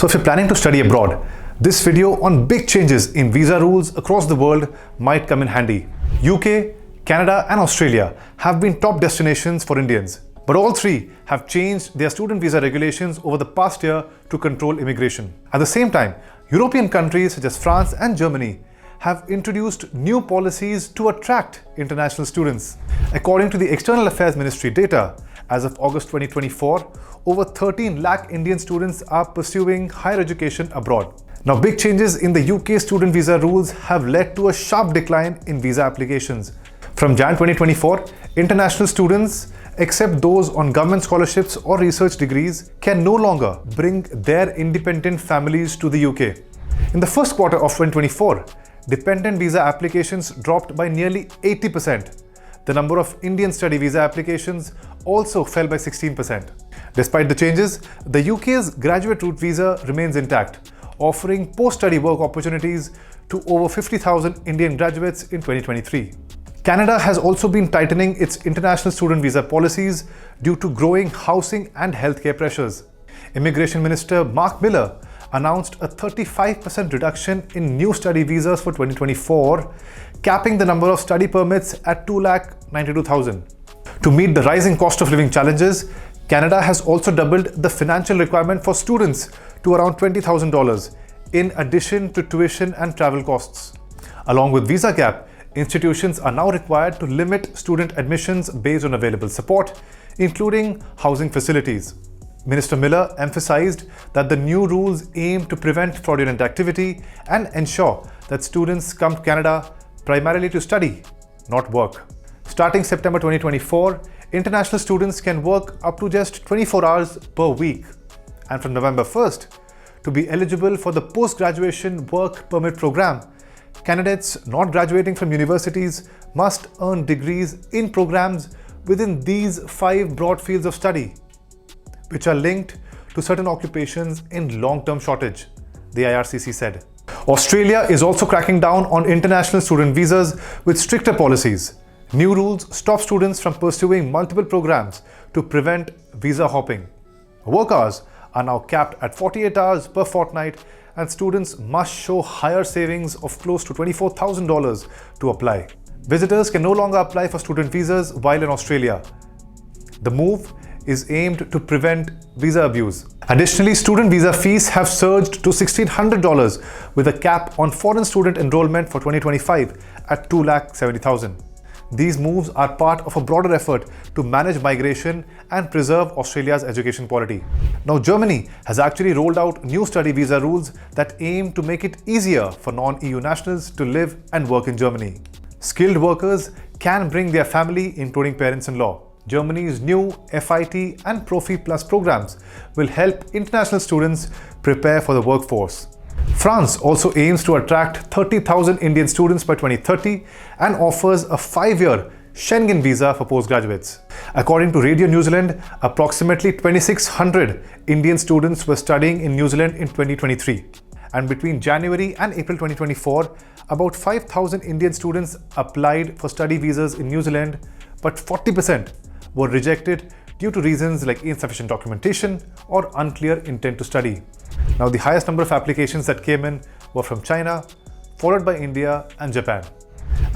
So if you're planning to study abroad, this video on big changes in visa rules across the world might come in handy. UK, Canada and Australia have been top destinations for Indians, but all three have changed their student visa regulations over the past year to control immigration. At the same time, European countries such as France and Germany have introduced new policies to attract international students. According to the External Affairs Ministry data, as of August 2024, over 13 lakh Indian students are pursuing higher education abroad. Now, big changes in the UK student visa rules have led to a sharp decline in visa applications. From Jan 2024, international students, except those on government scholarships or research degrees, can no longer bring their independent families to the UK. In the first quarter of 2024, dependent visa applications dropped by nearly 80%. The number of Indian study visa applications also fell by 16%. Despite the changes, the UK's graduate route visa remains intact, offering post-study work opportunities to over 50,000 Indian graduates in 2023. Canada has also been tightening its international student visa policies due to growing housing and healthcare pressures. Immigration Minister Mark Miller announced a 35% reduction in new study visas for 2024, capping the number of study permits at 292,000. To meet the rising cost of living challenges, Canada has also doubled the financial requirement for students to around $20,000, in addition to tuition and travel costs. Along with visa cap, institutions are now required to limit student admissions based on available support, including housing facilities. Minister Miller emphasized that the new rules aim to prevent fraudulent activity and ensure that students come to Canada primarily to study, not work. Starting September 2024, international students can work up to just 24 hours per week. And from November 1st, to be eligible for the Post-Graduation Work Permit Program, candidates not graduating from universities must earn degrees in programs within these 5 broad fields of study, which are linked to certain occupations in long-term shortage, the IRCC said. Australia is also cracking down on international student visas with stricter policies. New rules stop students from pursuing multiple programs to prevent visa hopping. Work hours are now capped at 48 hours per fortnight, and students must show higher savings of close to $24,000 to apply. Visitors can no longer apply for student visas while in Australia. The move is aimed to prevent visa abuse. Additionally, student visa fees have surged to $1,600 with a cap on foreign student enrollment for 2025 at 270,000. These moves are part of a broader effort to manage migration and preserve Australia's education quality. Now, Germany has actually rolled out new study visa rules that aim to make it easier for non-EU nationals to live and work in Germany. Skilled workers can bring their family, including parents-in-law. Germany's new FIT and Profi Plus programs will help international students prepare for the workforce. France also aims to attract 30,000 Indian students by 2030 and offers a 5-year Schengen visa for postgraduates. According to Radio New Zealand, approximately 2,600 Indian students were studying in New Zealand in 2023. And between January and April 2024, about 5,000 Indian students applied for study visas in New Zealand, but 40% were rejected due to reasons like insufficient documentation or unclear intent to study. Now, the highest number of applications that came in were from China, followed by India and Japan.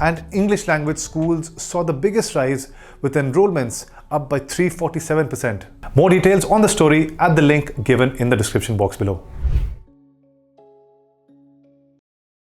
And English language schools saw the biggest rise, with enrollments up by 347%. More details on the story at the link given in the description box below.